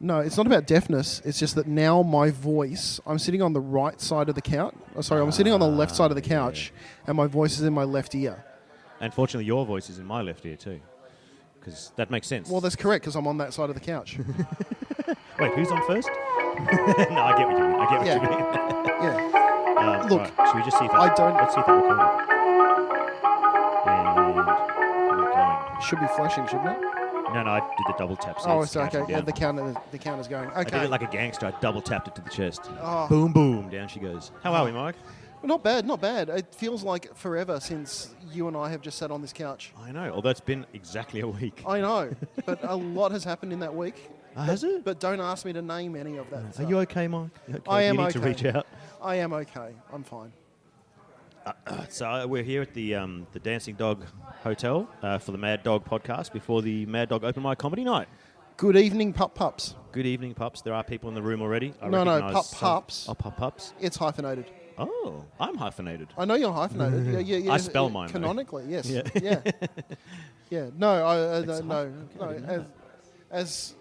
No, it's not about deafness. It's just that now my voice, I'm sitting on the right side of the couch. I'm sitting on the left side of the couch, and my voice is in my left ear. Unfortunately, your voice is in my left ear too. Because that makes sense. Well, that's correct, because I'm on that side of the couch. Wait, who's on first? No, I get what you mean. Yeah. What you mean. Yeah. Look, right. Should we just see if I don't... Let's see if that recorded. And we're going. Should be flashing, shouldn't it? No, I did the double tap. So Oh, it's okay. counting Yeah, down. the counter's going. Okay. I did it like a gangster. I double tapped it to the chest. Oh. Boom, boom. Down she goes. How are we, Mike? Not bad, not bad. It feels like forever since you and I have just sat on this couch. I know, although it's been exactly a week. I know, but a lot has happened in that week. Has it? But don't ask me to name any of that. Are you okay, Mike? Okay. I am you need okay. to reach out. I am okay. I'm fine. So we're here at the Dancing Dog Hotel for the Mad Dog podcast before the Mad Dog Open Mic Comedy Night. Good evening, pups. Good evening, pups. There are people in the room already. No, pups. Oh, pups. It's hyphenated. Oh, I'm hyphenaed. I know you're hyphenated. Yeah, I spell mine, canonically, though. yes. Yeah. Yeah. No, no. As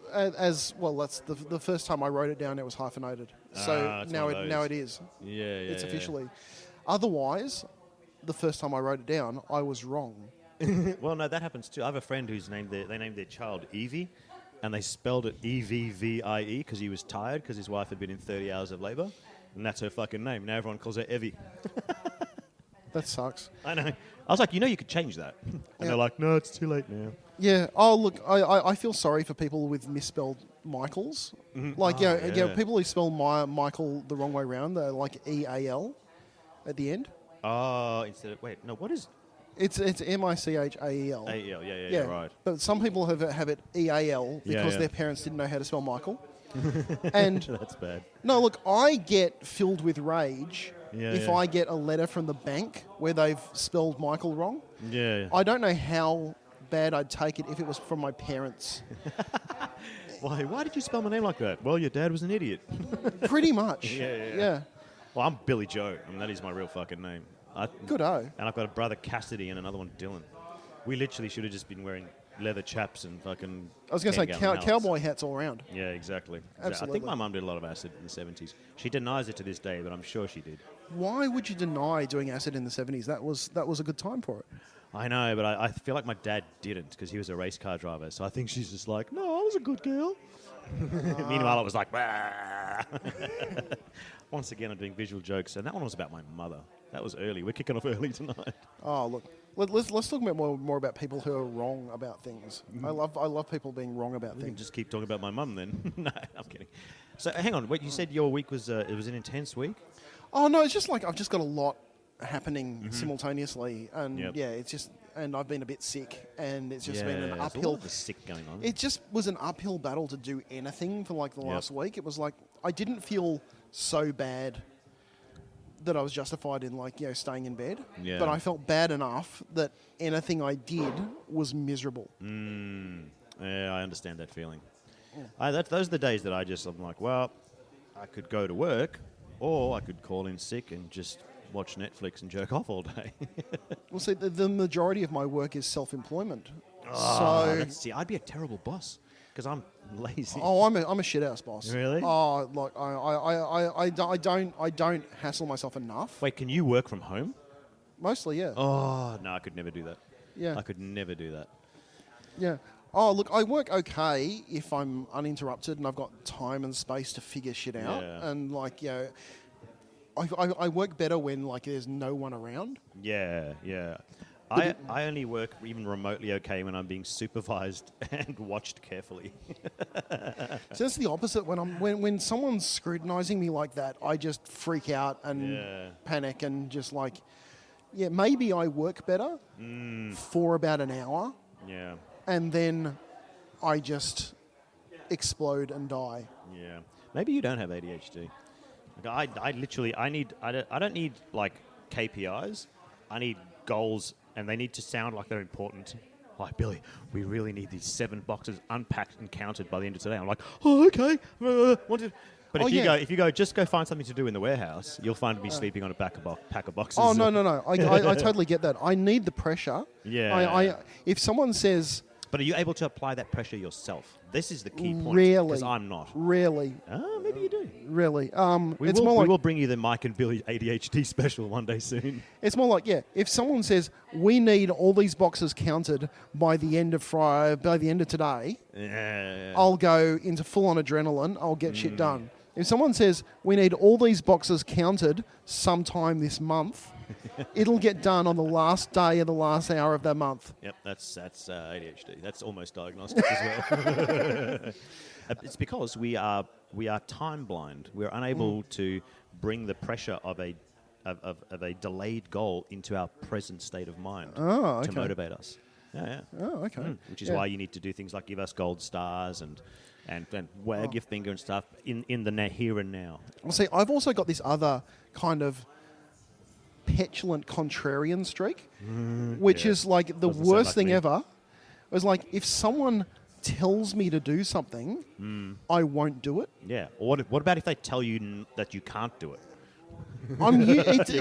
well, that's the first time I wrote it down. It was hyphenated. So now it is. Yeah. It's officially. Otherwise, the first time I wrote it down, I was wrong. Well, no, that happens too. I have a friend who's named their child Evie, and they spelled it Evvie because he was tired because his wife had been in 30 hours of labour, and that's her fucking name. Now everyone calls her Evie. That sucks. I know. I was like, you could change that. And they're like, no, it's too late now. Yeah. Oh, look, I feel sorry for people with misspelled Michaels. Mm-hmm. Like, yeah, people who spell Michael the wrong way around. They're like EAL at the end. Oh, instead of... Wait, no, what is... It's Michael. AEL, yeah, right. But some people have it EAL because their parents didn't know how to spell Michael. And that's bad. No, look, I get filled with rage if I get a letter from the bank where they've spelled Michael wrong. Yeah. I don't know how bad I'd take it if it was from my parents. Why did you spell my name like that? Well, your dad was an idiot. Pretty much. Yeah. Well, I'm Billy Joe. I mean, that is my real fucking name. Good-o. And I've got a brother Cassidy and another one Dylan. We literally should have just been wearing leather chaps and fucking... I was going to say cowboy hats all around. Yeah, exactly. Absolutely. I think my mum did a lot of acid in the 70s. She denies it to this day, but I'm sure she did. Why would you deny doing acid in the 70s? That was a good time for it. I know, but I feel like my dad didn't because he was a race car driver. So I think she's just like, no, I was a good girl. Meanwhile, I was like, bah. Once again, I'm doing visual jokes, and that one was about my mother. That was early. We're kicking off early tonight. Oh, look. Let's talk about more about people who are wrong about things. I love people being wrong about things. You can just keep talking about my mum then. No, I'm kidding. So hang on. Wait, you said your week was it was an intense week? Oh no, it's just like I've just got a lot happening simultaneously, and it's just, and I've been a bit sick, and it's just been an uphill. There's a lot of the sick going on. It just was an uphill battle to do anything for like the last week. It was like I didn't feel so bad that I was justified in staying in bed, but I felt bad enough that anything I did was miserable. Yeah, I understand that feeling. Those are the days that I'm like, well, I could go to work, or I could call in sick and just watch Netflix and jerk off all day. Well, see, the majority of my work is self-employment. See, I'd be a terrible boss because I'm lazy. Oh, I'm a shithouse boss. Really? Oh, like I don't hassle myself enough. Wait, can you work from home? Mostly, yeah. Oh no, I could never do that. Yeah, I could never do that. Yeah. Oh, look, I work okay if I'm uninterrupted and I've got time and space to figure shit out. Yeah. And I work better when there's no one around. Yeah. I only work even remotely okay when I'm being supervised and watched carefully. So that's the opposite. When someone's scrutinizing me like that, I just freak out and panic and just maybe I work better for about an hour. Yeah. And then I just explode and die. Yeah. Maybe you don't have ADHD. I don't need KPIs. I need goals, and they need to sound like they're important. Like, Billy, we really need these 7 boxes unpacked and counted by the end of today. I'm like, oh, okay. But if you go, just go find something to do in the warehouse, you'll find me sleeping on a pack of boxes. Oh, no. I totally get that. I need the pressure. Yeah. If someone says, But are you able to apply that pressure yourself? This is the key point. Really? Because I'm not. Really. Maybe you do. Really. We will bring you the Mike and Billy ADHD special one day soon. It's more like, if someone says, we need all these boxes counted by the end of Friday, by the end of today, I'll go into full-on adrenaline. I'll get shit done. If someone says, we need all these boxes counted sometime this month, it'll get done on the last day of the last hour of that month. Yep, that's ADHD. That's almost diagnostic as well. It's because we are time blind. We're unable to bring the pressure of a delayed goal into our present state of mind to motivate us. Yeah. Oh, okay. Which is why you need to do things like give us gold stars and wag your finger and stuff in the here and now. Well, see, I've also got this other kind of petulant contrarian streak, which is like the worst thing ever. It was like, if someone tells me to do something, I won't do it. Yeah. Or what about if they tell you that you can't do it? You're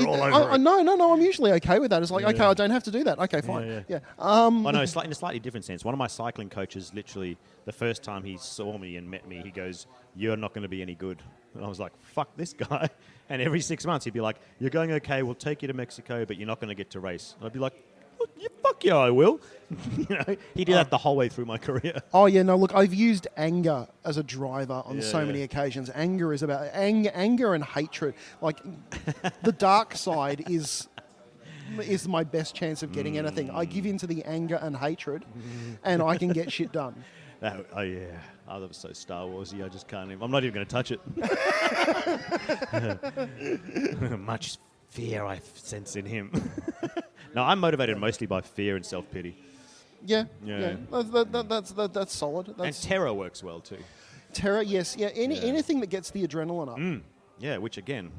all over it. No, I'm usually okay with that. It's like, okay, I don't have to do that. Okay, fine. Yeah. I know, in a slightly different sense. One of my cycling coaches, literally, the first time he saw me and met me, he goes, "You're not going to be any good." And I was like, fuck this guy. And every 6 months, he'd be like, "You're going okay, we'll take you to Mexico, but you're not going to get to race." And I'd be like, "Oh, fuck yeah, I will." He did that the whole way through my career. Oh, yeah, no, look, I've used anger as a driver on so many occasions. Anger is about anger and hatred. Like, the dark side is my best chance of getting anything. I give in to the anger and hatred, and I can get shit done. Oh, yeah. Oh, that was so Star Wars-y, I just can't even... I'm not even going to touch it. Much fear I sense in him. No, I'm motivated mostly by fear and self-pity. Yeah. That's solid. And terror works well too. Terror, yes. Yeah, anything that gets the adrenaline up. Yeah, which again,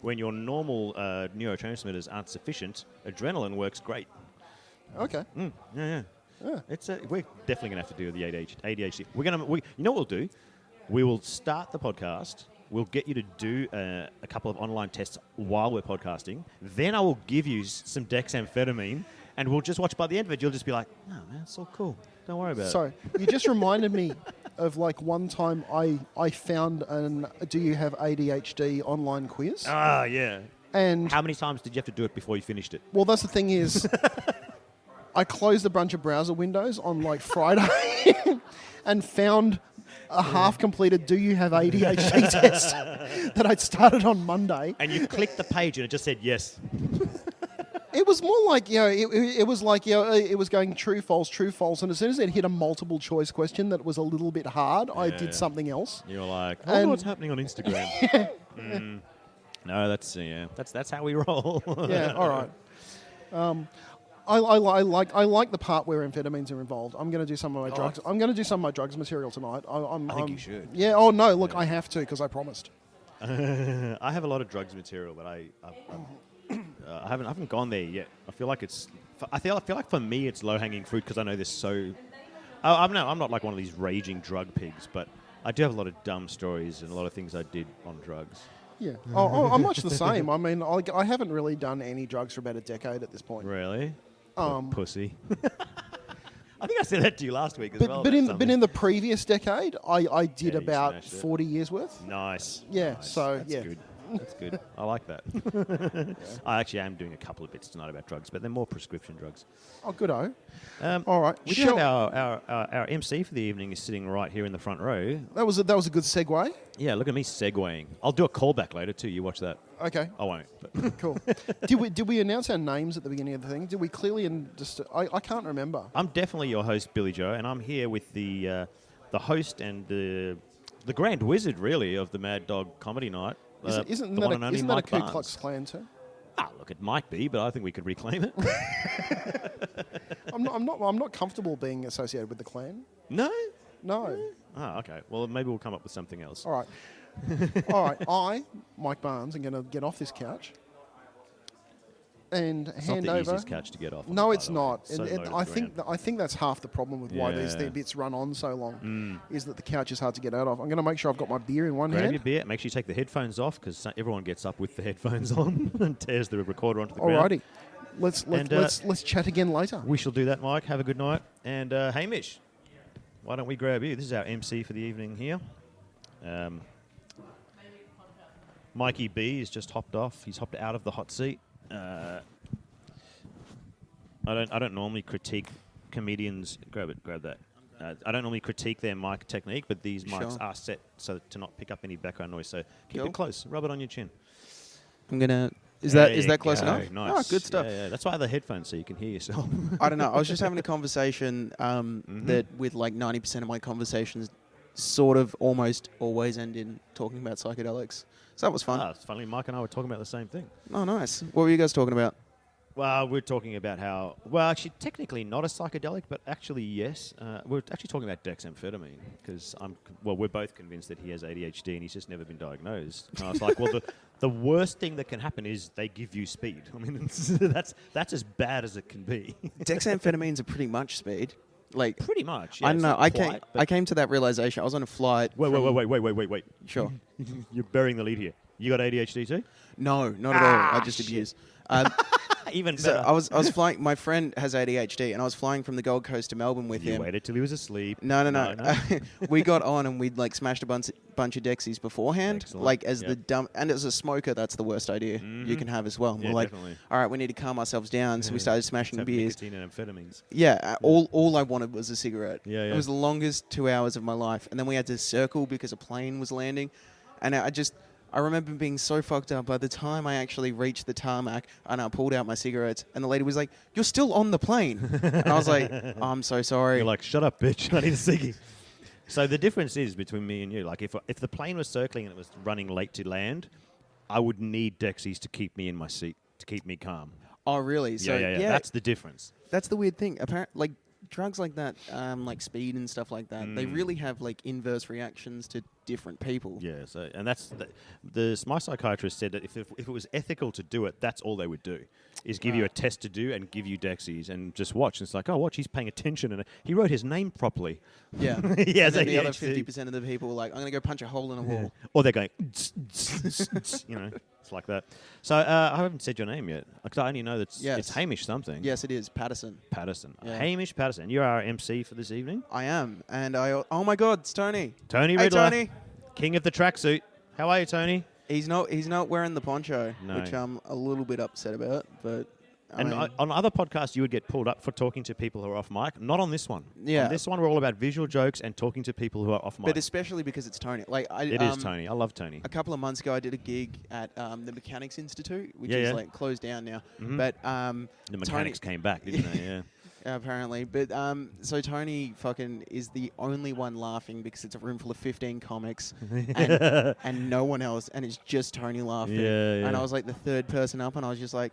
when your normal neurotransmitters aren't sufficient, adrenaline works great. Okay. Yeah. We're definitely going to have to do the ADHD. You know what we'll do? We will start the podcast. We'll get you to do a couple of online tests while we're podcasting. Then I will give you some dexamphetamine, and we'll just watch. By the end of it, you'll just be like, "No, man, it's all cool. Don't worry about it." Sorry, you just reminded me of like one time I found an "Do you have ADHD" online quiz. Ah, yeah. And how many times did you have to do it before you finished it? Well, that's the thing is, I closed a bunch of browser windows on like Friday and found a half-completed "Do you have ADHD" test that I'd started on Monday. And you clicked the page and it just said yes. It was more like, it was like, it was going true, false, and as soon as it hit a multiple choice question that was a little bit hard, I did something else. You were like, oh, what's happening on Instagram? No, that's how we roll. Yeah, all right. I like the part where amphetamines are involved. I'm going to do some of my drugs. I'm going to do some of my drugs material tonight. I think you should. Yeah. Oh no! Look, I have to because I promised. I have a lot of drugs material, but I haven't gone there yet. I feel like for me it's low hanging fruit because I know there's so. I'm not like one of these raging drug pigs, but I do have a lot of dumb stories and a lot of things I did on drugs. Yeah. I'm much the same. I mean, I haven't really done any drugs for about a decade at this point. Really? Pussy. I think I said that to you last week as well. But in the previous decade, I did about 40 years worth. Nice. Yeah. Nice. So that's good. That's good. I like that. I actually am doing a couple of bits tonight about drugs, but they're more prescription drugs. Oh, good-o. All right. We do have our MC for the evening is sitting right here in the front row. That was a good segue. Yeah, look at me segueing. I'll do a callback later too. You watch that. Okay. I won't. But. Cool. Did we announce our names at the beginning of the thing? Did we clearly I can't remember. I'm definitely your host, Billy Joe, and I'm here with the host and the Grand Wizard, really, of the Mad Dog Comedy Night. Isn't that a Ku Klux Klan term? Look, it might be, but I think we could reclaim it. I'm not comfortable being associated with the Klan. No. Oh, okay. Well, maybe we'll come up with something else. All right. I, Mike Barnes, am going to get off this couch and it's hand not the over. Easiest couch to get off. No, it's not. So I think that's half the problem with why these bits run on so long. Is that the couch is hard to get out of. I'm going to make sure I've got my beer in one hand. Grab your beer. Make sure you take the headphones off because everyone gets up with the headphones on and tears the recorder onto the ground. Alrighty. Let's chat again later. We shall do that, Mike. Have a good night. And Hamish, why don't we grab you? This is our MC for the evening here. Mikey B has just hopped off. He's hopped out of the hot seat. I don't normally critique comedians. Grab that. I don't normally critique their mic technique, but these mics are set so to not pick up any background noise. So keep it close. Rub it on your chin. I'm gonna. Is that close enough? Nice. Oh, good stuff. Yeah. That's why I have the headphones so you can hear yourself. I don't know. I was just having a conversation that with like 90% of my conversations sort of almost always end in talking about psychedelics. So that was fun. It's funny. Mike and I were talking about the same thing. Oh, nice. What were you guys talking about? Well, we're talking about how, well, actually, technically not a psychedelic, but actually, yes. We're actually talking about dexamphetamine because we're both convinced that he has ADHD and he's just never been diagnosed. And I was like, well, the worst thing that can happen is they give you speed. I mean, that's as bad as it can be. Dexamphetamines are pretty much speed. Like pretty much. Yeah, I don't know. I came to that realization. I was on a flight. Wait. Sure. You're burying the lead here. You got ADHD too? No, not at all. I just abuse. Even so better. I was flying. My friend has ADHD, and I was flying from the Gold Coast to Melbourne with him. You waited till he was asleep. No. We got on and we'd like smashed a bunch of Dexies beforehand. Excellent. Like as the dumb, and as a smoker, that's the worst idea you can have as well. Yeah, we're like, definitely. all right, we need to calm ourselves down. So we started smashing beers. Nicotine and amphetamines. Yeah, all I wanted was a cigarette. Yeah. It was the longest 2 hours of my life, and then we had to circle because a plane was landing, and I remember being so fucked up. By the time I actually reached the tarmac and I pulled out my cigarettes, and the lady was like, "You're still on the plane," and I was like, oh, "I'm so sorry." You're like, "Shut up, bitch! I need a ciggy." So the difference is between me and you. Like, if the plane was circling and it was running late to land, I would need Dexies to keep me in my seat, to keep me calm. Oh, really? So yeah. That's the difference. That's the weird thing. Apparently, like drugs like that, like speed and stuff like that, they really have like inverse reactions to different people. Yeah. So, and that's my psychiatrist said that if it was ethical to do it, that's all they would do, is give you a test to do and give you Dexies and just watch. And it's like, oh, watch, he's paying attention and he wrote his name properly. Yeah. Yeah. And then the other 50% of the people were like, I'm going to go punch a hole in a wall. Or they're going, it's like that. So I haven't said your name yet. Because I only know that it's Hamish something. Yes, it is. Patterson. Yeah. Hamish Paterson. You're our MC for this evening. I am. And oh my God, it's Tony. Tony Ridler. Hey, Tony. King of the tracksuit. How are you, Tony? He's not wearing the poncho, which I'm a little bit upset about. But on other podcasts, you would get pulled up for talking to people who are off mic. Not on this one. Yeah. On this one, we're all about visual jokes and talking to people who are off mic. But especially because it's Tony. Like it is Tony. I love Tony. A couple of months ago, I did a gig at the Mechanics Institute, which is like closed down now. Mm-hmm. But the mechanics came back, didn't they? Yeah. Apparently. But so Tony fucking is the only one laughing because it's a room full of 15 comics and no one else, and it's just Tony laughing. Yeah. And I was like the third person up, and I was just like,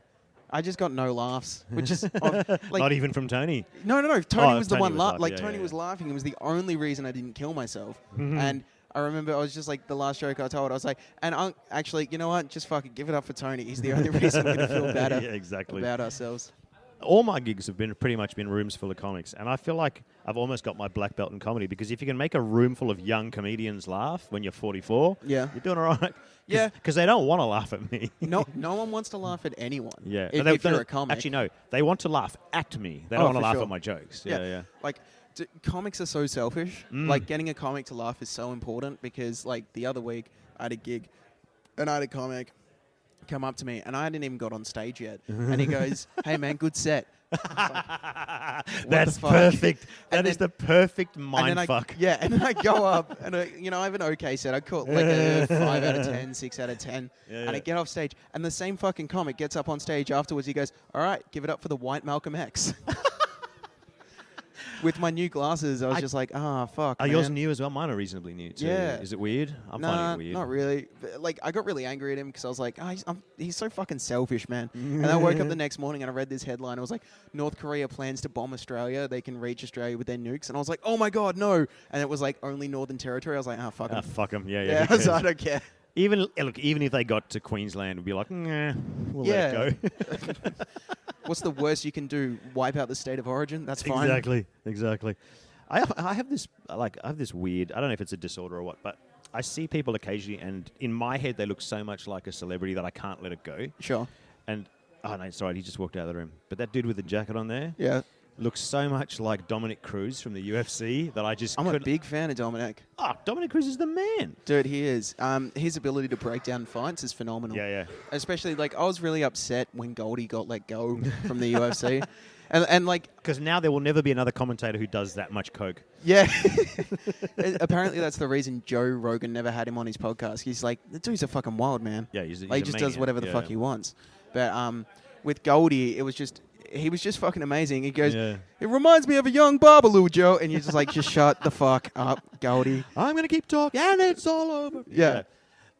I just got no laughs, which is like, not even from Tony. No. Tony was the Tony one was laughing. Like yeah, Tony was laughing. It was the only reason I didn't kill myself. Mm-hmm. And I remember I was just like the last joke I told. I was like, and actually, you know what? Just fucking give it up for Tony. He's the only reason we're gonna feel better about ourselves. All my gigs have pretty much been rooms full of comics, and I feel like I've almost got my black belt in comedy because if you can make a room full of young comedians laugh when you're 44, you're doing all right. Yeah, because they don't want to laugh at me. No one wants to laugh at anyone. Yeah, if you're a comic. Actually, no, they want to laugh at me. They don't want to laugh at my jokes. Yeah. Like comics are so selfish. Like getting a comic to laugh is so important because like the other week I had a gig and I had a comic come up to me, and I hadn't even got on stage yet. And he goes, "Hey man, good set." Like, that's perfect. That is the perfect mind fuck. Yeah, and then I go up, and I have an okay set. I call it like a 5 out of 10, 6 out of 10, and I get off stage, and the same fucking comic gets up on stage afterwards. He goes, "All right, give it up for the white Malcolm X." With my new glasses, I was just like, fuck. Are yours new as well? Mine are reasonably new too. Yeah. Is it weird? I'm finding it weird. Not really. But, like, I got really angry at him because I was like, he's so fucking selfish, man. And I woke up the next morning and I read this headline. It was like, North Korea plans to bomb Australia. They can reach Australia with their nukes. And I was like, oh my God, no. And it was like only Northern Territory. I was like, fuck them. Fuck them. Yeah. So I don't care. Even if they got to Queensland, we'd be like, nah, we'll let it go. What's the worst you can do? Wipe out the state of origin? That's fine. Exactly. I have this weird, I don't know if it's a disorder or what, but I see people occasionally, and in my head they look so much like a celebrity that I can't let it go. Sure. And Oh, no, sorry, he just walked out of the room. But that dude with the jacket on there Yeah. looks so much like Dominic Cruz from the UFC that I just I'm couldn't... a big fan of Dominic. Oh, Dominic Cruz is the man. Dude, he is. His ability to break down fights is phenomenal. Yeah. Especially, like, I was really upset when Goldie got let go from the UFC. And like... Because now there will never be another commentator who does that much coke. Yeah. Apparently, that's the reason Joe Rogan never had him on his podcast. He's like, the dude's a fucking wild man. Yeah, he's like, he a just does maniac. whatever the fuck he wants. But with Goldie, it was just... He was just fucking amazing. He goes, it reminds me of a young Babalu, Joe. And you're just like, just shut the fuck up, Goldie. I'm going to keep talking and it's all over. Yeah.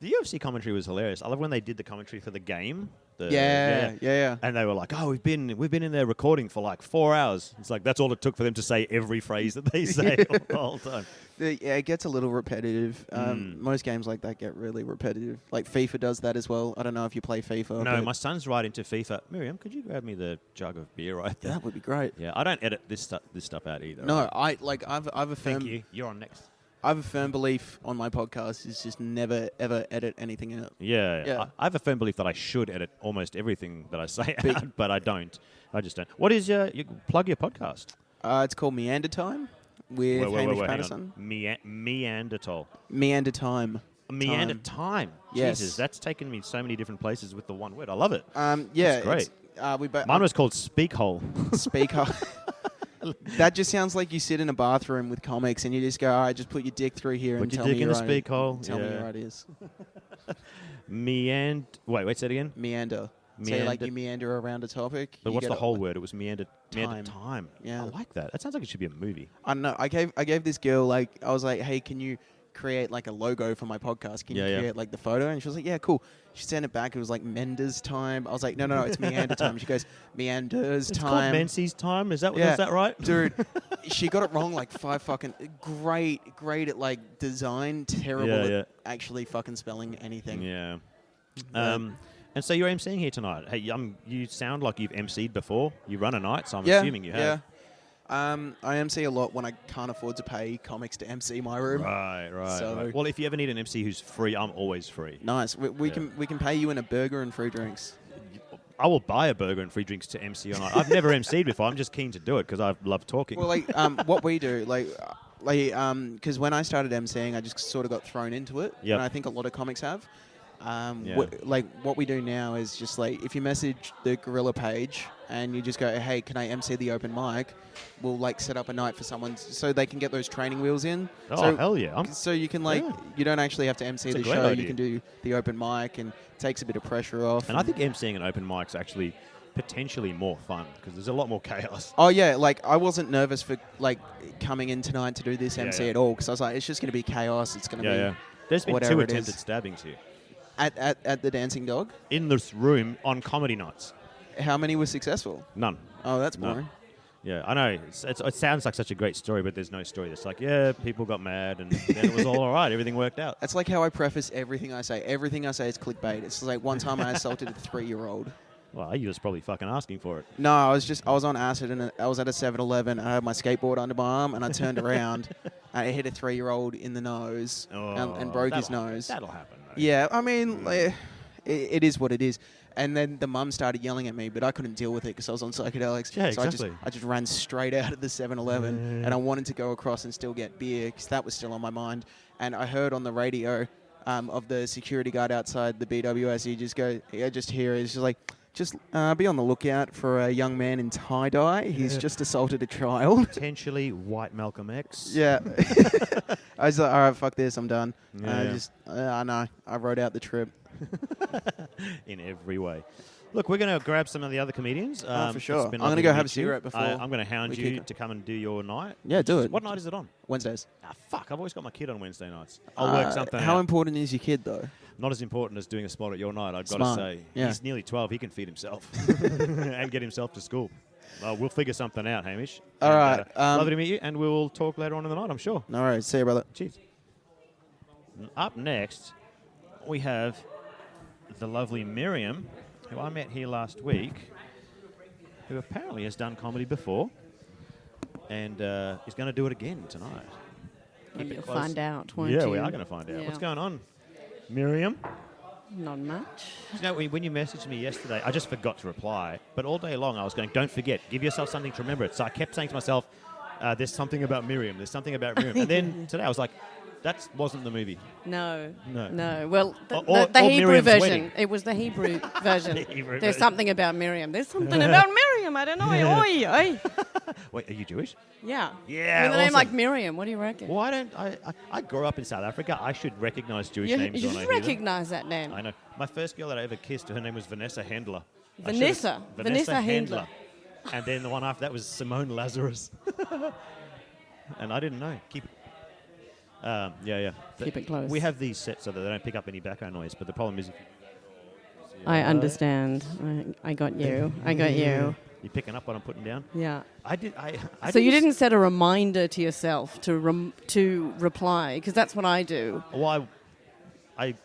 The UFC commentary was hilarious. I love when they did the commentary for the game. Yeah. And they were like, "Oh, we've been in there recording for like 4 hours." It's like that's all it took for them to say every phrase that they say the whole time. Yeah, it gets a little repetitive. Most games like that get really repetitive. Like FIFA does that as well. I don't know if you play FIFA. No, my son's right into FIFA. Miriam, could you grab me the jug of beer right there? That would be great. Yeah, I don't edit this stuff out either. No, right? I've a firm. Thank you. You're on next. I have a firm belief on my podcast is just never ever edit anything out. Yeah. I have a firm belief that I should edit almost everything that I say out, but I don't. I just don't. What is you plug your podcast? It's called Meander Time with Hamish Paterson. Meandertal. Meander Time. Meander Time. Yes. Jesus, that's taken me so many different places with the one word. I love it. Yeah, that's great. Mine Mine was called Speak Hole. Speak Hole. That just sounds like you sit in a bathroom with comics and you just go, all right, just put your dick through here and tell me in the speak hole. Tell me your ideas. Wait, say it again. Meander. So like you meander around a topic. But what's the whole word? It was meander time. Time. Yeah. I like that. That sounds like it should be a movie. I don't know. I gave this girl, like, I was like, hey, can you create like a logo for my podcast? Can you create like the photo? And she was like, yeah, cool. She sent it back. It was like Mender's Time. I was like, no, it's Meander Time. She goes, Meander's It's Time. called Menzies Time. Is that right? Dude, she got it wrong like 5 fucking... Great at like design. Terrible at actually fucking spelling anything. Yeah. And so you're emceeing here tonight. Hey, you sound like you've emceed before. You run a night, so I'm assuming you have. Yeah. I MC a lot when I can't afford to pay comics to MC my room. Right. So Well, if you ever need an MC who's free, I'm always free. Nice. We can pay you in a burger and free drinks. I will buy a burger and free drinks to MC on night. I've never MC'd before. I'm just keen to do it because I love talking. Well, like what we do, because when I started MCing, I just sort of got thrown into it, and I think a lot of comics have. What we do now is just like if you message the Gorilla page and you just go, hey, can I MC the open mic? We'll like set up a night for someone so they can get those training wheels in. Oh, so, hell yeah. So you can you don't actually have to MC the show. Idea. You can do the open mic and it takes a bit of pressure off. And I think MCing an open mic is actually potentially more fun because there's a lot more chaos. Oh yeah, like I wasn't nervous for like coming in tonight to do this MC at all because I was like, it's just going to be chaos. It's going to be There's been 2 attempted stabbings here. At the Dancing Dog? In this room on comedy nights. How many were successful? None. Oh, that's boring. None. Yeah, I know. It sounds like such a great story, but there's no story. It's like, people got mad, and then it was all right. Everything worked out. That's like how I preface everything I say. Everything I say is clickbait. It's like one time I assaulted a 3-year-old. Well, you was probably fucking asking for it. No, I was on acid, and I was at a 7-Eleven. I had my skateboard under my arm, and I turned around, and I hit a 3-year-old in the nose and broke his nose. That'll happen, mate. Yeah, I mean, it is what it is. And then the mum started yelling at me, but I couldn't deal with it because I was on psychedelics. Yeah, so exactly. I just ran straight out of the 7-Eleven, and I wanted to go across and still get beer because that was still on my mind. And I heard on the radio of the security guard outside the BWS, I just hear it. It's just like, be on the lookout for a young man in tie-dye. He's just assaulted a child. Potentially white Malcolm X. Yeah. I was like, all right, fuck this, I'm done. I know. I wrote out the trip. In every way. Look, we're going to grab some of the other comedians. For sure. I'm going to go have a cigarette before. I'm going to hound you to come and do your night. Yeah, do it. What night is it on? Wednesdays. Fuck. I've always got my kid on Wednesday nights. I'll work something out. How important is your kid, though? Not as important as doing a spot at your night, I've got to say. Yeah. He's nearly 12. He can feed himself and get himself to school. We'll figure something out, Hamish. All right. Lovely to meet you, and we'll talk later on in the night, I'm sure. All right. See you, brother. Cheers. Up next, we have the lovely Miriam, who I met here last week, who apparently has done comedy before and is going to do it again tonight. And you'll find out, won't you? Yeah, we are going to find out. Yeah. What's going on, Miriam? Not much. You know, when you messaged me yesterday, I just forgot to reply. But all day long, I was going, don't forget, give yourself something to remember it. So I kept saying to myself, there's something about Miriam. There's something about Miriam. And then today I was like, that wasn't the movie. No. No. Well, Or the Hebrew Miriam's version. wedding. It was the Hebrew version. Hebrew There's version. something about Miriam. There's something about Miriam. I don't know. Oi, oi. Wait, are you Jewish? Yeah. Yeah, With a name awesome. like Miriam, what do you reckon? Why don't I grew up in South Africa. I should recognize Jewish You names when I should hear them. recognise that name. I know. My first girl that I ever kissed, her name was Vanessa Handler. Vanessa Handler. And then the one after that was Simone Lazarus. And I didn't know. Keep it. Yeah. Keep it close. We have these set so that they don't pick up any background noise, but the problem is if you do that, I understand. I got you. I got you. you're picking up what I'm putting down. Yeah. I So you didn't set a reminder to yourself to reply, because that's what I do. Well, I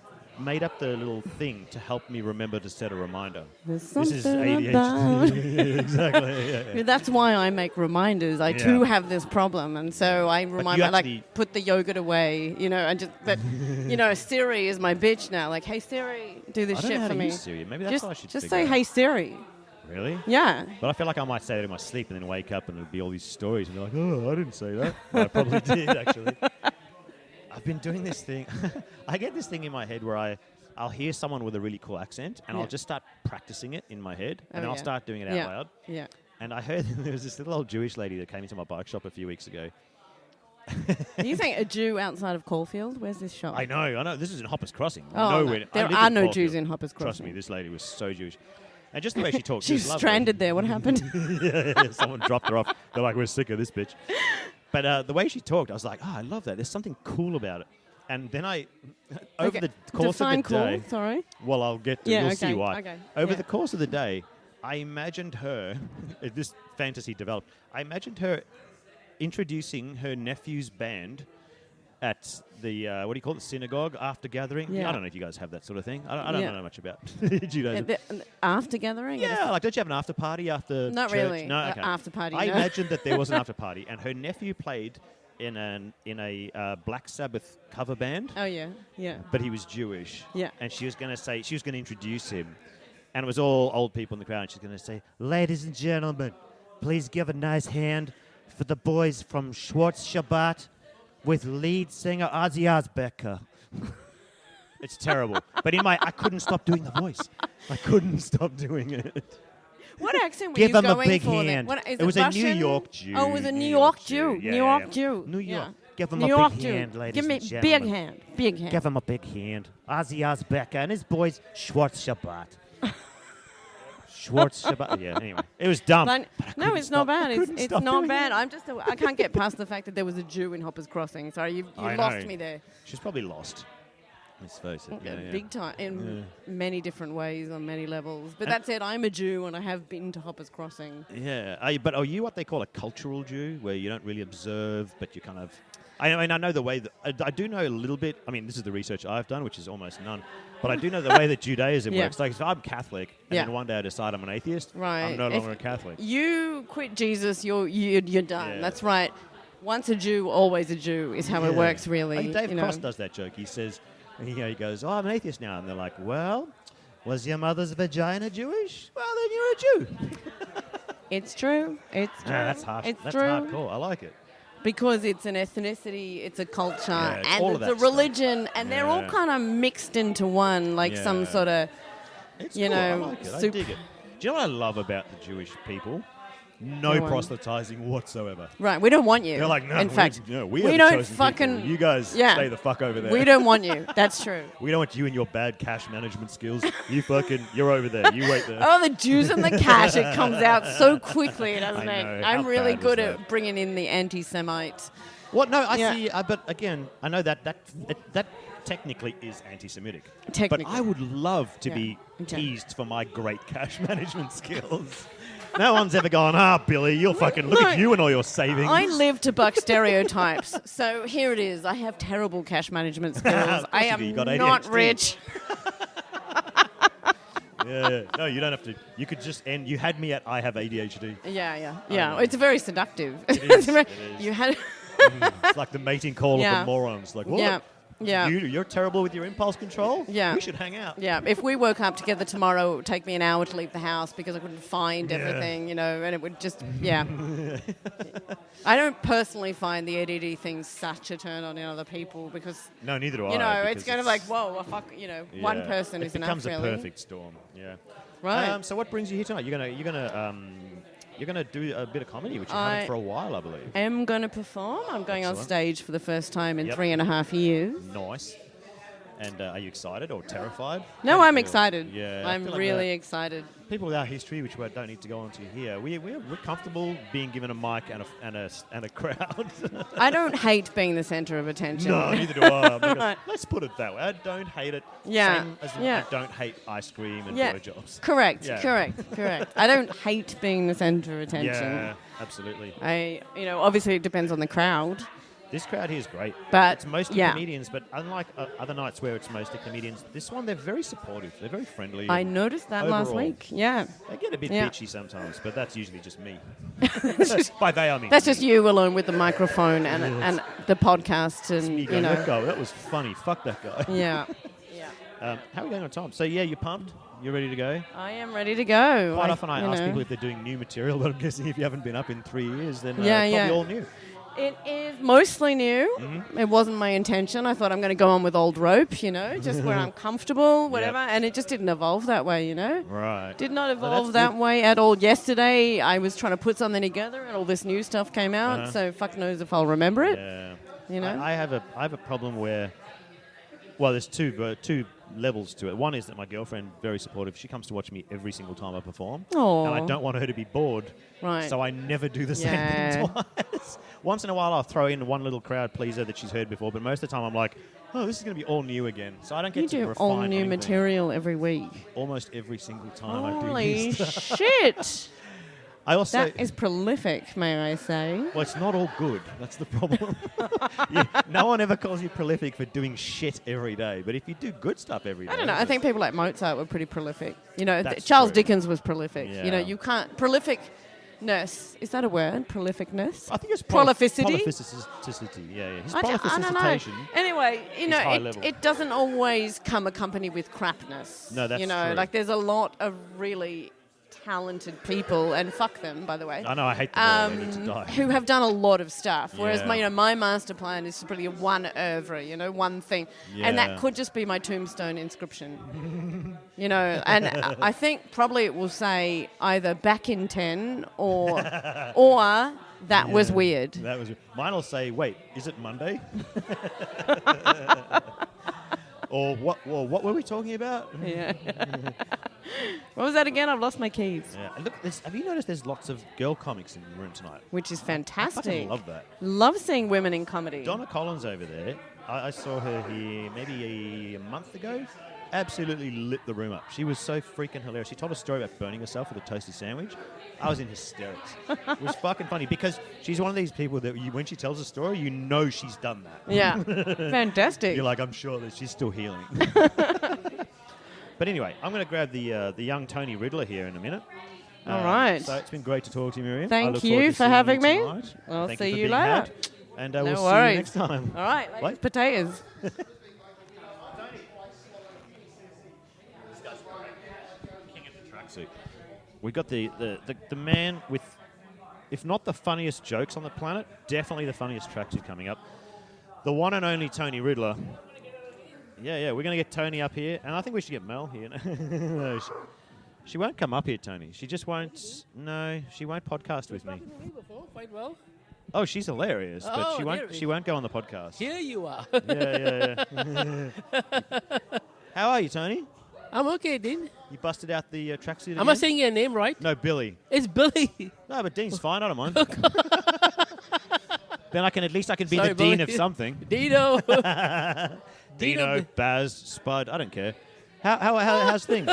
made up the little thing to help me remember to set a reminder. There's This is something ADHD. Exactly. Yeah. That's why I make reminders. I too have this problem, and so I remind you my, actually- put the yogurt away, and just but Siri is my bitch now. Like, hey Siri, do this I don't shit know how for to me. use Siri. Maybe that's what I should just figure say out. hey Siri. Really? Yeah. But I feel like I might say that in my sleep and then wake up and there'll be all these stories and be like, oh, I didn't say that. But I probably did, actually. I've been doing this thing. I get this thing in my head where I'll hear someone with a really cool accent and I'll just start practicing it in my head and then I'll start doing it out loud. Yeah. And I heard there was this little old Jewish lady that came into my bike shop a few weeks ago. Are you saying a Jew outside of Caulfield? Where's this shop? I know. This is in Hoppers Crossing. Oh, Nowhere. no. I There live are in no Caulfield. Jews in Hoppers Crossing. Trust me, this lady was so Jewish. And just the way she talked, She's she was lovely. stranded there. What happened? yeah, someone dropped her off. They're like, we're sick of this bitch. But the way she talked, I was like, I love that. There's something cool about it. And then over the course Define of the day... cool, sorry. Well, I'll get to You'll see why. Okay. Over the course of the day, I imagined her... this fantasy developed. I imagined her introducing her nephew's band at the, what do you call it, synagogue after gathering. Yeah. I don't know if you guys have that sort of thing. I don't know much about Judaism. After gathering? Yeah, like, don't you have an after party after Not church? really. No, okay. After party, I no. imagined that there was an after party, and her nephew played in a Black Sabbath cover band, Oh, yeah. Yeah. but he was Jewish. Yeah. And she was going to introduce him, and it was all old people in the crowd, and she's going to say, ladies and gentlemen, please give a nice hand for the boys from Schwartz Shabbat with lead singer Ozzy Osbecker. It's terrible. But I couldn't stop doing the voice. I couldn't stop doing it. What accent were Give you him a going big for then? hand. What, is It was a Russian? New York Jew. Oh, it was a New New York York Jew. Jew. Yeah, New yeah, York yeah. Jew. New York. Yeah. Give him New a York big Jew. hand, ladies Give me and big gentlemen. hand. Big hand. Give him a big hand. Ozzy Osbecker and his boys, Schwartz Shabbat. Schwartz Shabbat. Yeah, anyway. It was dumb. No, it's not bad. It's stop not doing bad. it. I can't get past the fact that there was a Jew in Hoppers Crossing. Sorry, you I lost know. me there. She's probably lost. Let's face it. Yeah, yeah. Big time, in many different ways, on many levels. But that said, I'm a Jew and I have been to Hoppers Crossing. Yeah. But are you what they call a cultural Jew, where you don't really observe, but you kind of... I know the way that... I do know a little bit. I mean, this is the research I've done, which is almost none. But I do know the way that Judaism Yeah. works. Like, if I'm Catholic, and then one day I decide I'm an atheist, Right. I'm no If longer a Catholic. You quit Jesus, you're done. Yeah. That's right. Once a Jew, always a Jew is how it works, really. I think Dave you know. Cross does that joke. He says, he goes, I'm an atheist now. And they're like, well, was your mother's vagina Jewish? Well, then you're a Jew. It's true. It's true. That's harsh. It's That's true. hardcore. I like it. Because it's an ethnicity, it's a culture, it's and all of it's a that stuff. religion, and they're all Yeah. kind of mixed into one, like some Yeah. sort of, It's you cool. I know, like it. I soup. dig it. Do you know what I love about the Jewish people? No Go on. proselytizing whatsoever. Right, we don't want you. They're like, no, in fact, we are we the don't chosen fucking- people. You guys yeah. stay the fuck over there. we don't want you. That's true. We don't want you and your bad cash management skills. You're over there. You wait there. Oh, the Jews and the cash, it comes out so quickly, doesn't I it? know. I'm How really bad good was at that? bringing in the anti-Semite. What? No, I Yeah. see. But again, I know that technically is anti-Semitic. Technically. But I would love to Yeah. be Okay. teased for my great cash management skills. No one's ever gone, Billy, you'll fucking look No. at you and all your savings. I live to buck stereotypes. So here it is. I have terrible cash management skills. course I you am do. You got not ADHD. rich. Yeah. No, you don't have to. You could just end. You had me at I have ADHD. Yeah. It's very seductive. It is. You had. It's like the mating call Yeah. of the morons. Like, what? Yeah. Yeah. You're terrible with your impulse control. Yeah. We should hang out. Yeah, if we woke up together tomorrow, it would take me an hour to leave the house because I couldn't find everything, and it would just, I don't personally find the ADD thing such a turn on in other people because, No, neither do I. it's kind of like, whoa, well, fuck, one person is it enough, becomes a really. perfect storm. Yeah. Right. So what brings you here tonight? You're gonna do a bit of comedy, which you haven't for a while, I believe. I am going to perform. I'm going on Excellent. stage for the first time in 3.5 years. Nice. And are you excited or terrified? No, How do you I'm feel? excited. Yeah, I I'm feel like really excited. people with our history, which we don't need to go into here, we're comfortable being given a mic and a crowd. I don't hate being the centre of attention. No, neither do I. Let's put it that way. I don't hate it. Yeah, Same as yeah. I don't hate ice cream and Yeah. blowjobs. Correct. Yeah. Correct. I don't hate being the centre of attention. Yeah, absolutely. Obviously it depends on the crowd. This crowd here is great. But, it's mostly yeah. comedians, but unlike other nights where it's mostly comedians, this one they're very supportive. They're very friendly. I and noticed that last overall, week. Yeah. They get a bit Yeah. bitchy sometimes, but that's usually just me. By they, I mean That's me. just you alone with the microphone and the podcast It's and me going, that guy, that was funny. Fuck that guy. Yeah. How are we going on time? So, yeah, you're pumped? You're ready to go? I am ready to go. Quite often I ask people if they're doing new material, but I'm guessing if you haven't been up in 3 years, then Yeah, probably yeah. all new. It is mostly new. Mm-hmm. It wasn't my intention. I thought I'm going to go on with old rope, just where I'm comfortable, whatever. Yep. And it just didn't evolve that way, Right. Did not Well, evolve that's that way at all. Yesterday, I was trying to put something together, and all this new stuff came out. Uh-huh. So fuck knows if I'll remember it. Yeah. I have a problem where, well, there's two levels to it. One is that my girlfriend, very supportive, she comes to watch me every single time I perform. Aw. And I don't want her to be bored. Right. So I never do the same thing twice. Once in a while I'll throw in one little crowd pleaser that she's heard before, but most of the time I'm like, oh, this is going to be all new again. So I don't get You to do refine all new anything. material every week. Almost every single time I do Holy new stuff. shit. I also... That is prolific, may I say. Well, it's not all good. That's the problem. No one ever calls you prolific for doing shit every day. But if you do good stuff every day... I don't know. I think people like Mozart were pretty prolific. That's Charles true. Dickens was prolific. Yeah. You can't... Prolificness. Is that a word? Prolificness? I think it's Prolificity? Prolificity, yeah. His I don't know. prolificitation... Anyway, high level. it doesn't always come accompanied with crapness. No, that's true. Like there's a lot of really talented people, and fuck them, by the way. I know, I hate them all. They need to die. Who have done a lot of stuff. Whereas Yeah. my master plan is simply one oeuvre, one thing. And Yeah. that could just be my tombstone inscription. And I think probably it will say either back in 10 or that was weird. That was... Mine will say, wait, is it Monday? Or what were we talking about? Yeah. What was that again? I've lost my keys. Yeah. And look, have you noticed there's lots of girl comics in the room tonight? Which is I fantastic. fucking love that. Love seeing women in comedy. Donna Collins over there, I saw her here maybe a month ago. Absolutely lit the room up. She was so freaking hilarious. She told a story about burning herself with a toasted sandwich. I was in hysterics. It was fucking funny because she's one of these people that when she tells a story, you know she's done that. Yeah. Fantastic. You're like, I'm sure that she's still healing. But anyway, I'm going to grab the young Tony Ridler here in a minute. All right. So it's been great to talk to you, Miriam. Thank I look you forward to for seeing having you me. tonight. I'll Thank see for you being later. had. And No we'll see you worries. next time. All right, Bye. potatoes. We got the man with, if not the funniest jokes on the planet, definitely the funniest tracksuit coming up. The one and only Tony Ridler. Yeah, we're going to get Tony up here, and I think we should get Mel here. No, she won't come up here, Tony. She just won't. No, she won't podcast with me. Quite well. Oh, she's hilarious, but Oh, she won't. there we She won't go on the podcast. Here you are. Yeah. How are you, Tony? I'm okay, Dean. You busted out the tracksuit again? Am I saying your name right? No, Billy. It's Billy. No, but Dean's fine. I don't mind. Then I can be Sorry, the dean Billy. of something. Dino. Dino, Baz, Spud. I don't care. How's things?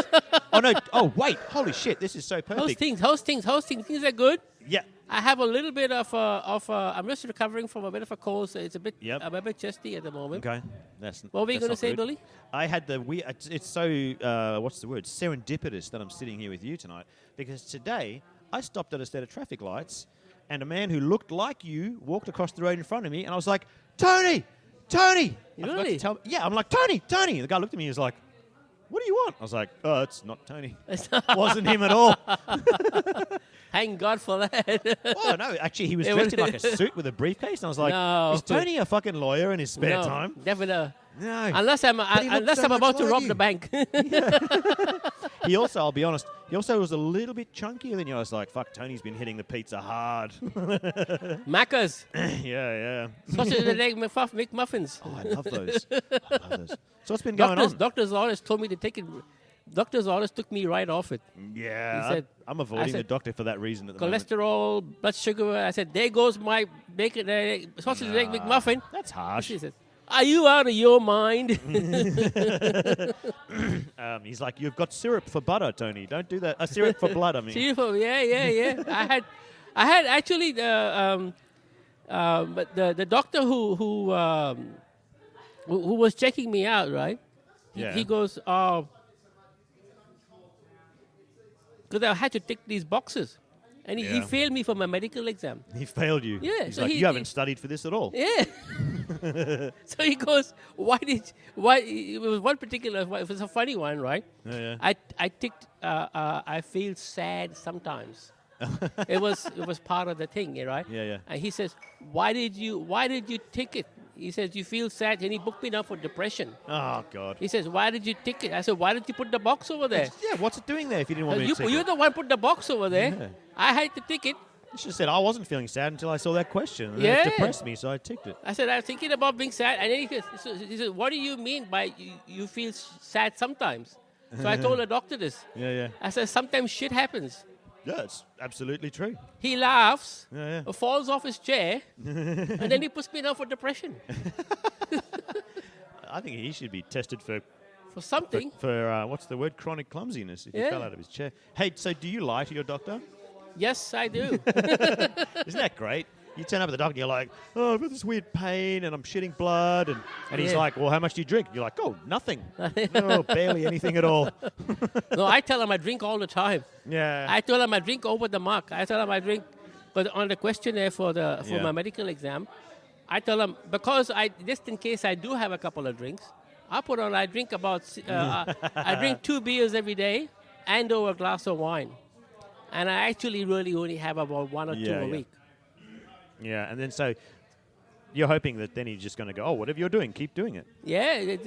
Oh no! Oh wait! Holy shit! This is so perfect. How's things? Things are good. Yeah. I have a little bit of I'm just recovering from a bit of a cold, so it's a bit. Yep. I'm a bit chesty at the moment. Okay. That's. What were you that's going to not say, good. Billy? I had the it's so what's the word? Serendipitous that I'm sitting here with you tonight because today I stopped at a set of traffic lights and a man who looked like you walked across the road in front of me and I was like, Tony, Tony! I forgot Really? to tell- yeah, I'm like, Tony! The guy looked at me and was like, what do you want? I was like, oh, it's not Tony. Wasn't him at all. Thank God for that. Oh, no, actually, he was It dressed was- in like a suit with a briefcase. And I was like, No. is Tony a fucking lawyer in his spare No, time? Definitely. No. Unless I'm he looked so much about to like rob you. the bank. He also, I'll be honest, he also was a little bit chunkier than you. I was like, fuck, Tony's been hitting the pizza hard. Macca's. yeah. Sausage and egg McMuffins. Oh, I love those. So what's been going on? Doctors always told me to take it. Doctors always took me right off it. Yeah, He said- I'm avoiding the said, doctor for that reason at the moment. Cholesterol, blood sugar. I said, there goes my bacon, sausage and egg McMuffin. That's harsh. She said, are you out of your mind? He's like, you've got syrup for butter, Tony. Don't do that. Syrup for blood, I mean. Yeah. I had actually but the doctor who was checking me out, right? Yeah. He goes, because I had to tick these boxes, and he Yeah. failed me for my medical exam. He failed you. Yeah, He's so like, he- you haven't he- studied for this at all. Yeah. So he goes, why? It was one particular. It was a funny one, right? Yeah. I ticked. I feel sad sometimes. it was part of the thing, right? Yeah. And he says, why did you tick it? He says, you feel sad, and he booked me down for depression. Oh, God. He says, why did you tick it? I said, why did you put the box over there? Yeah, what's it doing there if you didn't want me to tick You're it? the one put the box over there. Yeah. I had to tick it. You should have said, I wasn't feeling sad until I saw that question. And Yeah. it depressed me, so I ticked it. I said, I was thinking about being sad. And then he said, what do you mean by you feel sad sometimes? So I told the doctor this. Yeah. I said, sometimes shit happens. Yeah, it's absolutely true. He laughs, Yeah. falls off his chair, and then he puts me down for depression. I think he should be tested for something. what's the word? Chronic clumsiness if he Yeah. fell out of his chair. Hey, so do you lie to your doctor? Yes, I do. Isn't that great? You turn up at the doctor and you're like, oh, I've got this weird pain and I'm shitting blood. And he's Yeah. like, well, how much do you drink? You're like, oh, nothing. No, barely anything at all. No, I tell him I drink all the time. Yeah. I told him I drink over the mark. I tell him I drink, but on the questionnaire for Yeah. my medical exam, I tell him because just in case I do have a couple of drinks, I put on I drink about I drink 2 beers every day and over a glass of wine, and I actually really only have about 1 or 2 a week. Yeah, and then so you're hoping that then he's just going to go, oh, whatever you're doing, keep doing it. Yeah,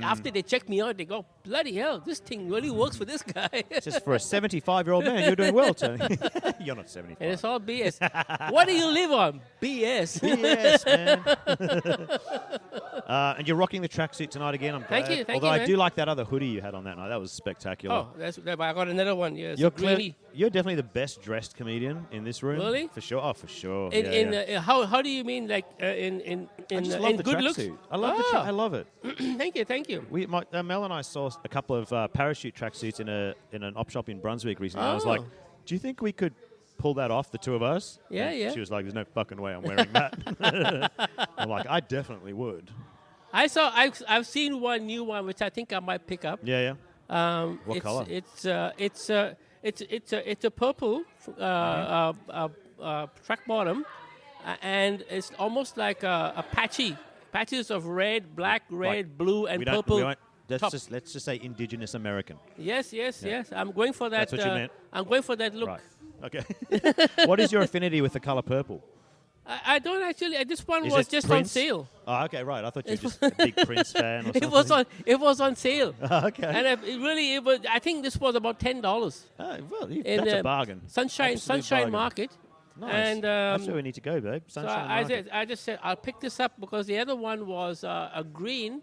after they check me out, they go, bloody hell, this thing really works for this guy. Just for a 75-year-old man, you're doing well, Tony. You're not 75. And it's all BS. What do you live on? BS. Yes, man. And you're rocking the tracksuit tonight again. I'm glad. Thank you, Although I man. do like that other hoodie you had on that night. That was spectacular. Oh, I got another one. Yeah, You're greeny. you're definitely the best dressed comedian in this room. Really? For sure. Oh, for sure. In how do you mean like in I just love the good looks? tracksuit. I love I love it. Thank you. Mel and I saw a couple of parachute tracksuits in an op shop in Brunswick recently. I was like, Oh. do you think we could pull that off, the two of us? Yeah, And yeah. She was like, there's no fucking way I'm wearing that. I'm like, I definitely would. I've seen one new one which I think I might pick up. Yeah. What it's, colour? It's a purple track bottom, and it's almost like a patches of red, black, red, blue, and purple. top. Let's just say indigenous American. Yes. I'm going for that. That's what you meant? I'm going for that look. Right. Okay. What is your affinity with the color purple? I don't actually. This one Is was it just Prince? on sale. Oh, okay, right. I thought you were just a big Prince fan or something. It was on sale. Okay. And it was. I think this was about $10 Oh, well, that's a bargain. Sunshine bargain. Market. Nice. And that's where we need to go, babe. so Sunshine Market. I just said I'll pick this up because the other one was a green,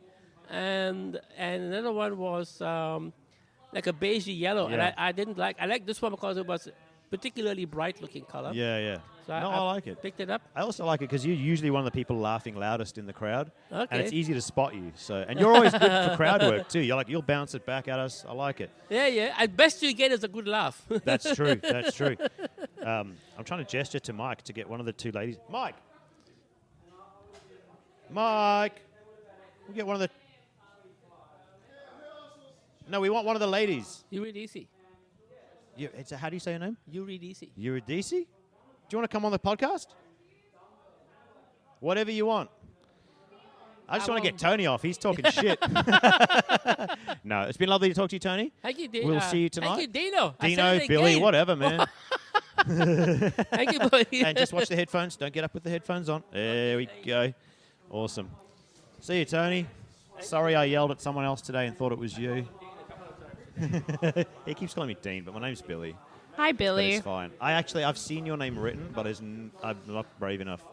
and another one was like a beigey yellow, Yeah. and I didn't like. I liked this one because it was particularly bright looking color. Yeah. So No, I like it. Picked it up. I also like it because you're usually one of the people laughing loudest in the crowd, and Okay. it's easy to spot you. So, and you're always good for crowd work too. You'll bounce it back at us. I like it. Yeah. At best you get is a good laugh. That's true. That's true. I'm trying to gesture to Mike to get one of the two ladies. Mike, we'll get one of the. No, we want one of the ladies. Eurydice. How do you say your name? Eurydice. Eurydice? Do you want to come on the podcast? Whatever you want. I just want to get Tony off. He's talking shit. No, it's been lovely to talk to you, Tony. Thank you, Dino. We'll see you tonight. Thank you, Dino. I Dino, said it Billy, again. whatever, man. Thank you, Billy. And just watch the headphones. Don't get up with the headphones on. There we go. Awesome. See you, Tony. Sorry I yelled at someone else today and thought it was you. He keeps calling me Dean, but my name's Billy. Hi, But Billy. it's fine. I've seen your name written, but I'm not brave enough.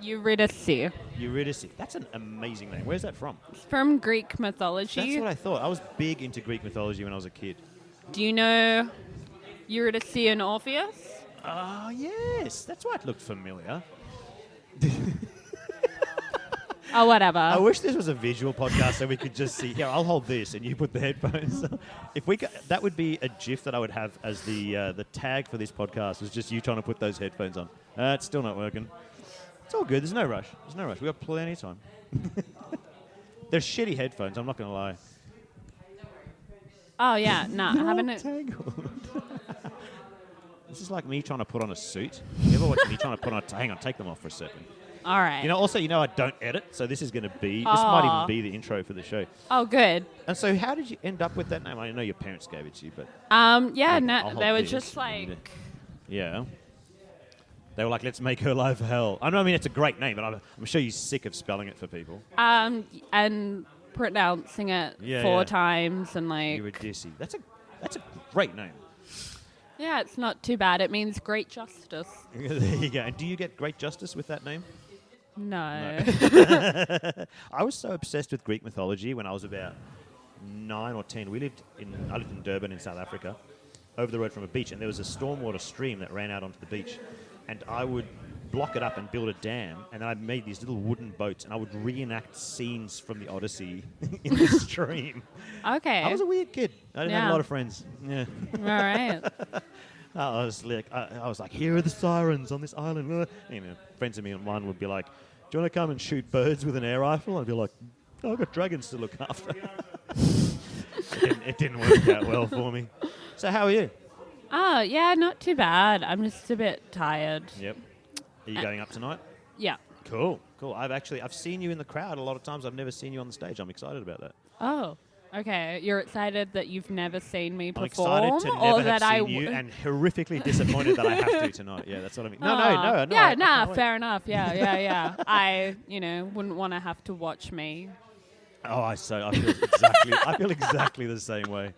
Eurydice. Eurydice. That's an amazing name. Where's that from? It's from Greek mythology. That's what I thought. I was big into Greek mythology when I was a kid. Do you know Eurydice and Orpheus? Oh, yes. That's why it looked familiar. Oh, whatever. I wish this was a visual podcast so we could just see. Here, I'll hold this and you put the headphones on. If we could, that would be a GIF that I would have as the tag for this podcast. Was just you trying to put those headphones on. It's still not working. It's all good. There's no rush. We've got plenty of time. They're shitty headphones. I'm not going to lie. Oh, yeah. No, I haven't. Tangled. This is like me trying to put on a suit. You ever watch me trying to put on hang on, take them off for a second. All right. Also, I don't edit, so this is going to be, this might even be the intro for the show. Oh, good. And so how did you end up with that name? I know your parents gave it to you, but... Yeah, I'll no, hold they were this. just like... Yeah. They were like, let's make her life hell. I mean, it's a great name, but I'm sure you're sick of spelling it for people. And pronouncing it Yeah, 4 yeah. times and like... Eurydice. That's a great name. Yeah, it's not too bad. It means great justice. There you go. And do you get great justice with that name? No. I was so obsessed with Greek mythology when I was about 9 or 10. I lived in Durban in South Africa, over the road from a beach, and there was a stormwater stream that ran out onto the beach. And I would block it up and build a dam, and then I made these little wooden boats, and I would reenact scenes from the Odyssey in the stream. Okay. I was a weird kid. I didn't have Yeah. a lot of friends. Yeah. All right. I was like, here are the sirens on this island. Friends of mine would be like, do you want to come and shoot birds with an air rifle? I'd be like, oh, I've got dragons to look after. It didn't work out well for me. So how are you? Oh, yeah, not too bad. I'm just a bit tired. Yep. Are you going up tonight? Yeah. Cool. I've seen you in the crowd a lot of times. I've never seen you on the stage. I'm excited about that. Oh, okay. You're excited that you've never seen me I'm perform? excited to or never that have seen you and horrifically disappointed that I have to tonight. Yeah, that's what I mean. No. Yeah, I can't wait. fair enough. Yeah. I, wouldn't want to have to watch me. Oh, I feel exactly the same way.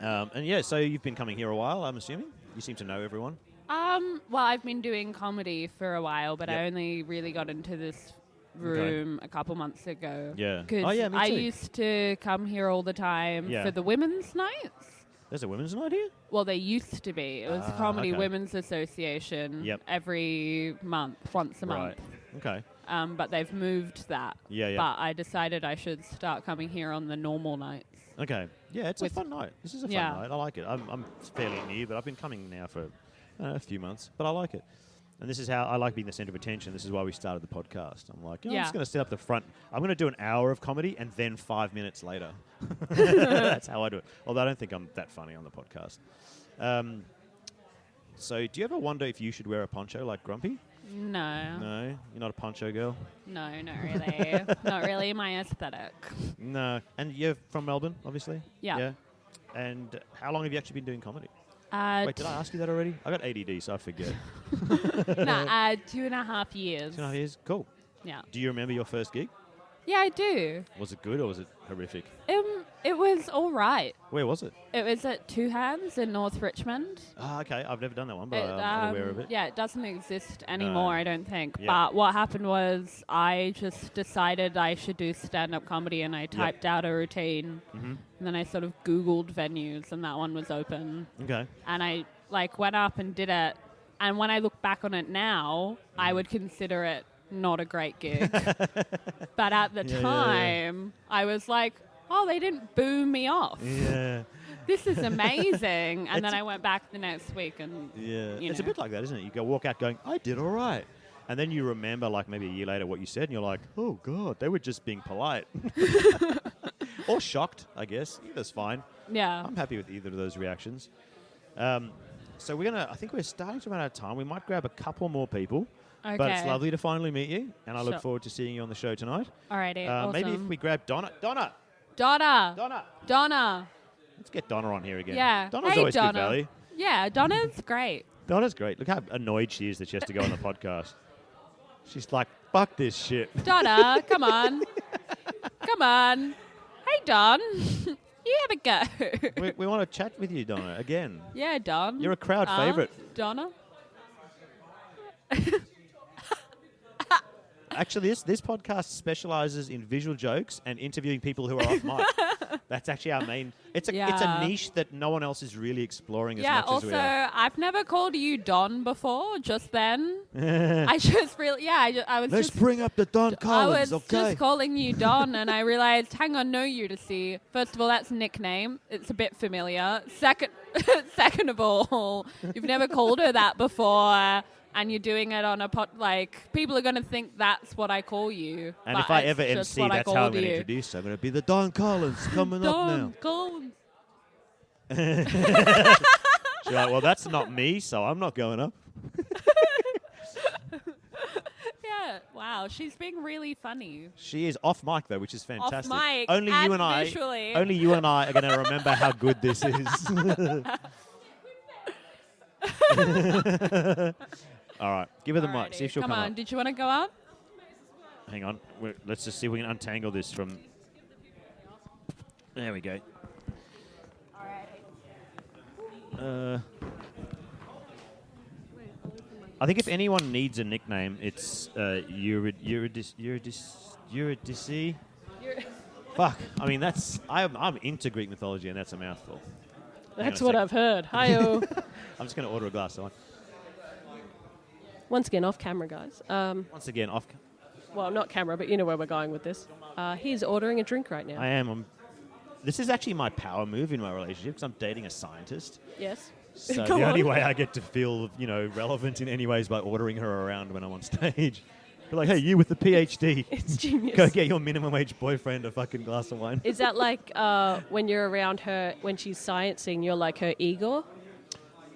And yeah, so you've been coming here a while, I'm assuming? You seem to know everyone. Well, I've been doing comedy for a while, but Yep. I only really got into this room a couple months ago. Yeah. Because Oh, yeah, me I too. used to come here all the time Yeah. for the women's nights. There's a women's night here? Well, they used to be. It was the Comedy okay. Women's Association Yep. every month, once a month. Okay. But they've moved that. Yeah. But I decided I should start coming here on the normal nights. Okay. Yeah, it's a With- fun night. This is a fun Yeah. night. I like it. I'm fairly new, but I've been coming now for a few months, but I like it. And this is how I like being the centre of attention. This is why we started the podcast. I'm like, I'm Yeah. just going to sit up the front. I'm going to do an hour of comedy and then 5 minutes later. That's how I do it. Although I don't think I'm that funny on the podcast. So do you ever wonder if you should wear a poncho like Grumpy? No. No? You're not a poncho girl? No, not really. Not really my aesthetic. No. And you're from Melbourne, obviously? Yeah. Yeah. And how long have you actually been doing comedy? Wait, did I ask you that already? I got ADD, so I forget. 2.5 years. 2.5 years? Cool. Yeah. Do you remember your first gig? Yeah, I do. Was it good or was it horrific? It was all right. Where was it? It was at Two Hands in North Richmond. Ah, okay. I've never done that one, but I'm aware of it. Yeah, it doesn't exist anymore, I don't think. Yeah. But what happened was I just decided I should do stand-up comedy, and I typed out a routine, and then I sort of Googled venues, and that one was open. Okay. And I went up and did it. And when I look back on it now, I would consider it not a great gig. But at the time, I was like, oh, they didn't boo me off. Yeah. This is amazing. And then I went back the next week and, Yeah. you It's a know. bit like that, isn't it? You go walk out going, I did all right. And then you remember, like, maybe a year later what you said, and you're like, oh, God, they were just being polite. Or shocked, I guess. Either's fine. Yeah. I'm happy with either of those reactions. So I think we're starting to run out of time. We might grab a couple more people. Okay. But it's lovely to finally meet you, and I look Sure. forward to seeing you on the show tonight. Alrighty. Awesome. Maybe if we grab Donna. Donna. Donna. Donna. Let's get Donna on here again. Yeah. Donna's Hey, always Donna. good value. Yeah, Donna's great. Donna's great. Look how annoyed she is that she has to go on the podcast. She's like, fuck this shit. Donna, come on. Come on. Hey, Don. You have a go. We want to chat with you, Donna, again. Yeah, Don. You're a crowd favourite. Donna. Actually, this podcast specializes in visual jokes and interviewing people who are off mic. That's actually our main. It's a niche that no one else is really exploring as much as we are. Also, I've never called you Don before. Just then, I just really, I was Let's just. bring up the Don Collins, I was okay? just calling you Don, and I realized, hang on, no Eurydice. First of all, that's a nickname. It's a bit familiar. Second of all, you've never called her that before. And you're doing it on a people are going to think that's what I call you. And but if I it's ever just MC, what I that's how I'm called going to you. introduce. I'm going to be the Don Collins coming up now. Don Collins. She's like, well, that's not me, so I'm not going up. Yeah, wow, she's being really funny. She is off mic though, which is fantastic. Off mic only and you and I. visually. Only you and I are going to remember how good this is. All right, give her the mic. See if she'll come on, up. did you want to go up? Hang on. Let's just see if we can untangle this from. There we go. I think if anyone needs a nickname, it's Eurydice. Fuck. I mean, I'm into Greek mythology, and that's a mouthful. That's Hang on what a I've heard. Hi-oh. I'm just going to order a glass of wine. Once again, off camera, guys. Once again, off. Well, not camera, but you know where we're going with this. He's ordering a drink right now. I am. This is actually my power move in my relationship because I'm dating a scientist. Yes. So Go the only on. way I get to feel, relevant in any way is by ordering her around when I'm on stage. Be like, hey, you with the PhD. It's genius. Go get your minimum wage boyfriend a fucking glass of wine. Is that like when you're around her, when she's sciencing, you're like her Igor?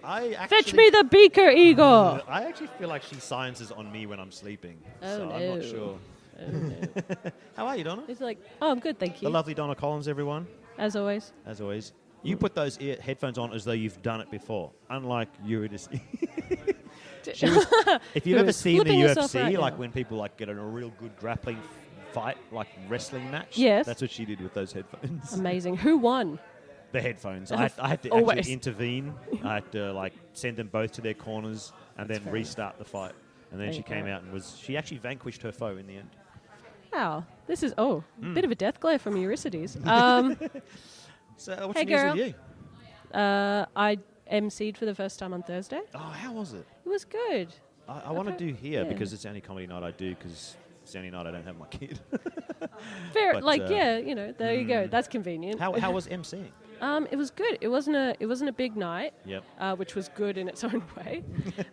Fetch me the beaker, Igor! I actually feel like she sciences on me when I'm sleeping. Oh, so no. I'm not sure. Oh, no. How are you, Donna? It's like, oh, I'm good, thank The you. lovely Donna Collins, everyone. As always. As always. You put those headphones on as though you've done it before, unlike Eurydice. If you've Who ever is seen the flipping herself UFC, right like now. when people get in a real good grappling fight, like wrestling match, Yes. that's what she did with those headphones. Amazing. Who won? The headphones. I had to Always. actually intervene. I had to send them both to their corners and then restart the fight. And then There she you came go. out and she actually vanquished her foe in the end. Wow. This is, bit of a death glare from Eurydice. So what's Hey, the news girl. with you? I MC'd for the first time on Thursday. Oh, how was it? It was good. I want to do here yeah. because it's the only comedy night I do because it's the only night I don't have my kid. Fair, But, there you go. That's convenient. How was emceeing? It was good. It wasn't a big night. Yep. Which was good in its own way.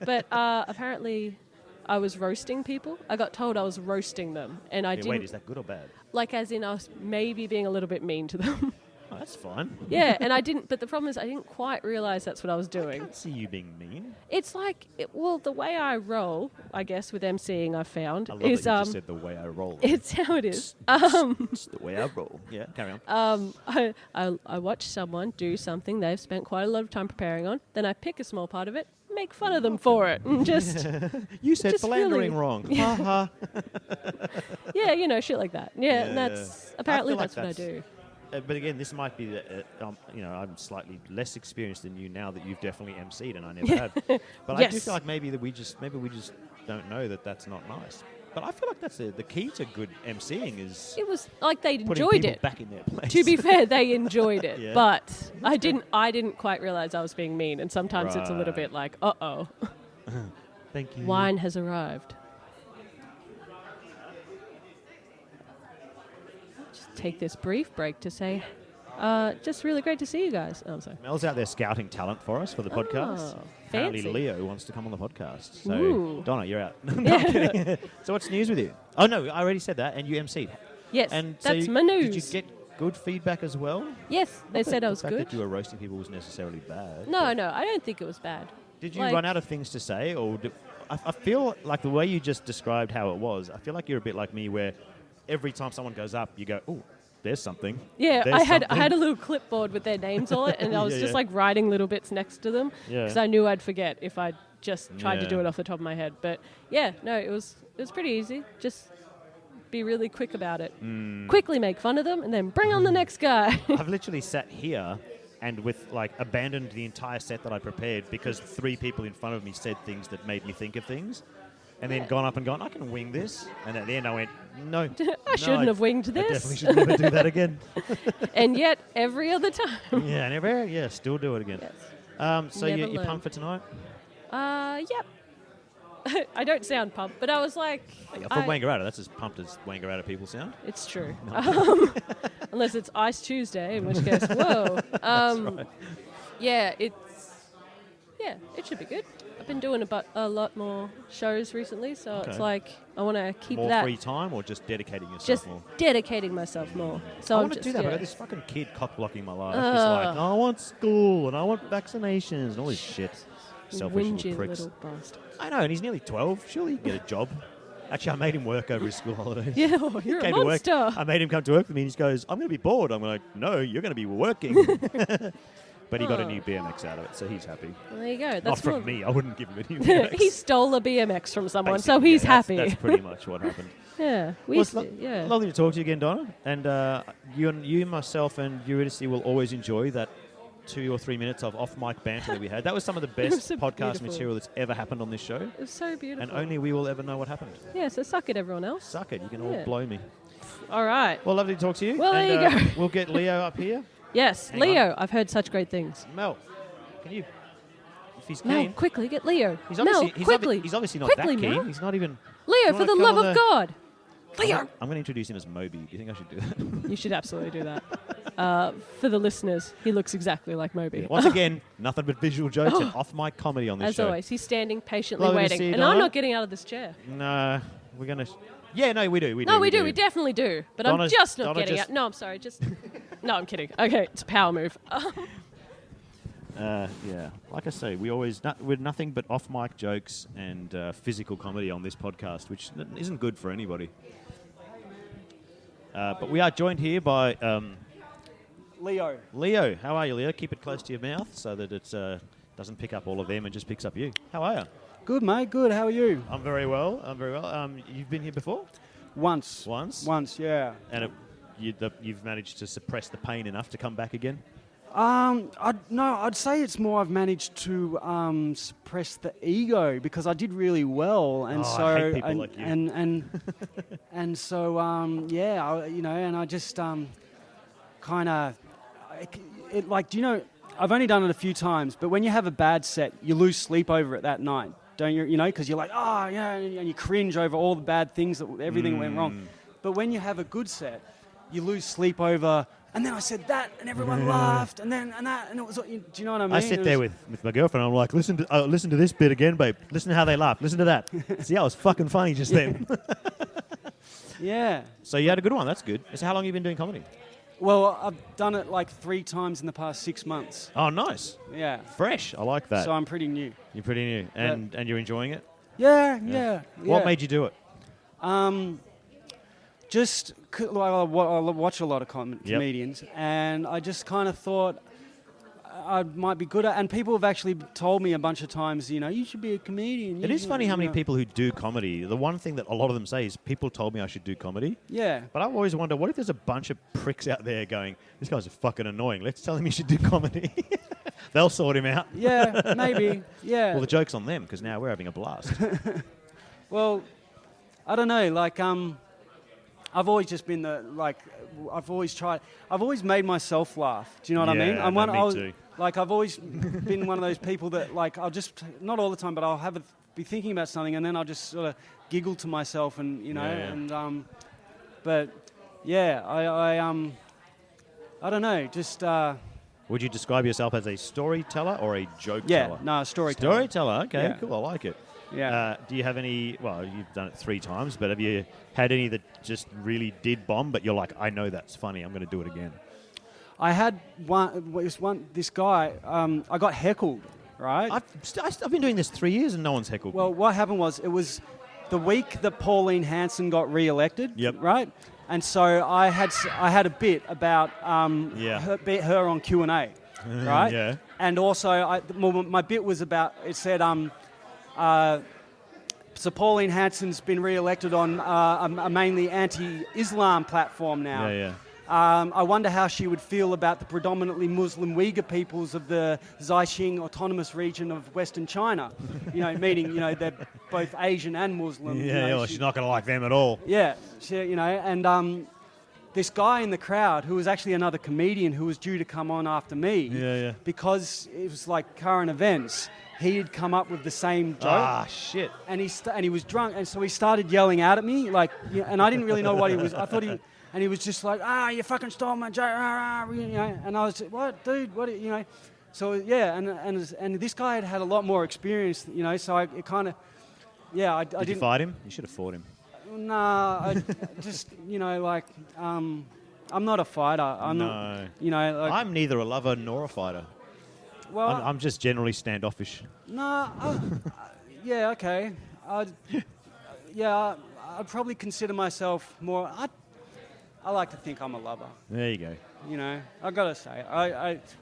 But apparently, I was roasting people. I got told I was roasting them, and I Yeah, didn't. wait, is that good or bad? As in, I was maybe being a little bit mean to them. Oh, that's fine. Yeah, and I didn't. But the problem is, I didn't quite realize that's what I was I doing. can't see you being mean. It's the way I roll, I guess, with MCing, I've found I love is that you just said the way I roll. it's how it is. It's the way I roll. Yeah, carry on. I watch someone do something they've spent quite a lot of time preparing on, then I pick a small part of it, make fun of them for it, and just You said just philandering feeling- wrong. Ha ha. shit like that. Yeah, and that's apparently feel like that's what I do. But again, this might be, I'm slightly less experienced than you now that you've definitely MC'd and I never have. But I do Yes. feel like maybe we just don't know that that's not nice. But I feel like that's the key to good MCing is It was like they putting enjoyed people it. back in their place. To be fair, they enjoyed it, Yeah. but I didn't quite realize I was being mean, and sometimes it's a little Right. bit like, uh-oh, Thank you. wine has arrived. Just take this brief break to say, just really great to see you guys. Oh, I'm sorry. Mel's out there scouting talent for us for the podcast. Oh, Apparently fancy. Leo wants to come on the podcast. So, Ooh. Donna, you're out. No, I'm kidding. So what's news with you? Oh, no, I already said that, and you MC'd. Yes, And that's so my Did news. you get good feedback as well? Yes, they said I was The fact good. that you were roasting people was necessarily bad. No, I don't think it was bad. Did you Like- run out of things to say, or I feel like the way you just described how it was, I feel like you're a bit like me where every time someone goes up, you go, "Oh, there's something." Yeah, There's I had something." a little clipboard with their names on it, and I was just like writing little bits next to them because I knew I'd forget if I just tried to do it off the top of my head. But yeah, no, it was pretty easy. Just be really quick about it. Quickly make fun of them, and then bring on the next guy. I've literally sat here and abandoned the entire set that I prepared because 3 people in front of me said things that made me think of things, and then gone up and gone, I can wing this. And at the end I went, no. I shouldn't have winged I this. definitely should never do that again. And yet, every other time. Still do it again. Yes. So Never you're learn. pumped for tonight? Yep. I don't sound pumped, but I was like... From Wangaratta, that's as pumped as Wangaratta people sound. It's true. Unless it's Ice Tuesday, in which case, whoa. Right. Yeah, it should be good. I've been doing a lot more shows recently, so it's like I want to keep more that. free time or just dedicating yourself Just more? dedicating myself more. So I want to do that, but I got this fucking kid cock-blocking my life. He's like, I want school and I want vaccinations and all this shit. Selfish Whingy little pricks. little bastard. I know, and he's nearly 12. Surely he can get a job. Actually, I made him work over his school holidays. Yeah, you're a Came to work. monster. I made him come to work with me, and he goes, I'm going to be bored. I'm like, no, you're going to be working. But he got a new BMX out of it, so he's happy. There you go. Not That's from more- me. I wouldn't give him a new BMX. He stole a BMX from someone, so Basically, he's yeah, happy. That's pretty much what happened. Yeah, Lovely to talk to you again, Donna. And you, myself, and Eurydice will always enjoy that 2 or 3 minutes of off-mic banter that we had. That was some of the best so podcast beautiful. material that's ever happened on this show. It was so beautiful. And only we will ever know what happened. Yeah, so suck it, everyone else. Suck it. You can all blow me. All right. Well, lovely to talk to you. Well, and, there you go. We'll get Leo up here. Yes, Hang Leo. I've heard such great things. Mel, can you... If he's Mel, keen... quickly, get Leo. He's obviously, Mel, quickly. He's obviously not Quickly, that keen. Mel. He's not even... Leo, you for wanna the come love on of the- God. Leo. I'm going to introduce him as Moby. Do you think I should do that? You should absolutely do that. For the listeners, he looks exactly like Moby. Once again, nothing but visual jokes and off-mic comedy on this As show. always, he's standing patiently Lovely to waiting. see you, And I'm Donna. not getting out of this chair. No, we're going to... Yeah, no, we do. No, we do. We definitely do. But I'm Donna's- just not Donna getting just- out. No, I'm sorry. Just no, I'm kidding. Okay, it's a power move. Yeah, like I say, we're nothing but off-mic jokes and physical comedy on this podcast, which isn't good for anybody. But we are joined here by Leo. Leo. How are you, Leo? Keep it close to your mouth so that it doesn't pick up all of them and just picks up you. How are you? Good, mate. Good. How are you? I'm very well. You've been here before? Once. Once? Yeah. And you've managed to suppress the pain enough to come back again? I'd say it's more I've managed to suppress the ego because I did really well, and so I hate people like you. and so and I just kind of do you know, I've only done it a few times, but when you have a bad set, you lose sleep over it that night, don't you? You know, because you're like, oh yeah, and you cringe over all the bad things that everything went wrong. But when you have a good set, you lose sleep over. And then I said that, and everyone laughed, and then and that, and it was. Do you know what I mean? I sit there with my girlfriend. I'm like, listen to this bit again, babe. Listen to how they laugh. Listen to that. See, that was fucking funny just then. Yeah. So you had a good one. That's good. So how long have you been doing comedy? Well, I've done it like 3 times in the past 6 months. Oh, nice. Yeah. Fresh. I like that. So I'm pretty new. You're pretty new, and you're enjoying it. Yeah. What made you do it? Just I watch a lot of comedians, and I just kind of thought I might be good at. And people have actually told me a bunch of times, you know, you should be a comedian. It is funny how many people who do comedy. The one thing that a lot of them say is, people told me I should do comedy. Yeah. But I always wonder, what if there's a bunch of pricks out there going, this guy's fucking annoying. Let's tell him he should do comedy. They'll sort him out. Yeah, maybe. Yeah. Well, the joke's on them because now we're having a blast. Well, I don't know. Like, I've always just been I've always made myself laugh. Do you know what I mean? Me too. Like, I've always been one of those people that, like, I'll just, not all the time, but I'll be thinking about something and then I'll just sort of giggle to myself and, you know, and, but yeah, I don't know, just, Would you describe yourself as a storyteller or a joke yeah, teller? no, storyteller. Storyteller, okay, Yeah. cool, I like it. Yeah. Do you have any, well, you've done it 3 times, but have you had any that just really did bomb, but you're like, I know that's funny, I'm going to do it again? I had this guy, I got heckled, right? I've been doing this 3 years and no one's heckled Well, me. what happened was it was the week that Pauline Hanson got re-elected, Yep. right? And so I had a bit about her on Q&A, right? Yeah. And also my bit was about, it said, so Pauline Hanson's been re-elected on a mainly anti-Islam platform now. Yeah. I wonder how she would feel about the predominantly Muslim Uyghur peoples of the Xinjiang Autonomous Region of Western China. Meaning, they're both Asian and Muslim. She's not going to like them at all. Yeah, and this guy in the crowd who was actually another comedian who was due to come on after me. Because it was like current events. He had come up with the same joke. Ah, shit. And he was drunk, and so he started yelling out at me, and I didn't really know what he was. I thought and he was just like, you fucking stole my joke, and I was, what, dude, what, So yeah, and this guy had a lot more experience, so I kind of, I Did didn't. you fight him? You should have fought him. Nah, I just, I'm not a fighter. I'm not, I'm neither a lover nor a fighter. Well, I'm just generally standoffish. Okay. I'd probably consider myself more. I like to think I'm a lover. There you go. I gotta say,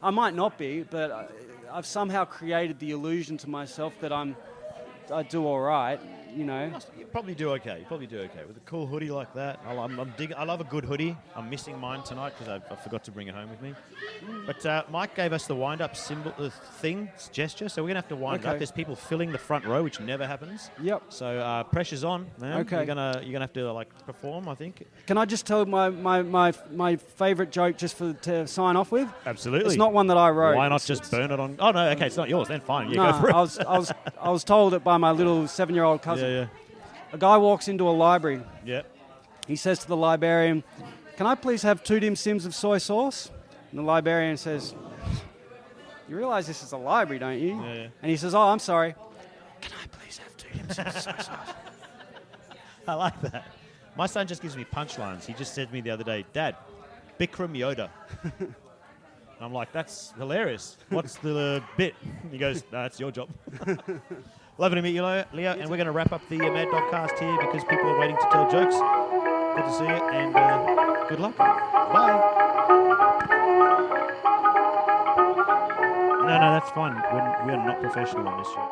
I might not be, but I've somehow created the illusion to myself that I do all right. You probably do okay. With a cool hoodie like that. I love a good hoodie. I'm missing mine tonight because I forgot to bring it home with me. But Mike gave us the wind-up symbol gesture, so we're going to have to wind up. There's people filling the front row, which never happens. Yep. So pressure's on, man. Okay. You're gonna have to perform, I think. Can I just tell my favourite joke just to sign off with? Absolutely. It's not one that I wrote. Why not just burn it on? Oh no, okay, it's not yours. Then fine. Go for it. I was told it by my little 7-year-old cousin. Yeah. A guy walks into a library. Yeah. He says to the librarian, "Can I please have 2 dim sims of soy sauce?" And the librarian says, "You realise this is a library, don't you?" Yeah. And he says, "Oh, I'm sorry. Can I please have 2 dim sims of soy sauce?" I like that. My son just gives me punchlines. He just said to me the other day, "Dad, Bikram Yoda." And I'm like, "That's hilarious. What's the bit?" He goes, "No, that's your job." Lovely to meet you, Leo. And we're going to wrap up the Mad Dogcast here because people are waiting to tell jokes. Good to see you, and good luck. Bye. No, that's fine. We're not professional on this show.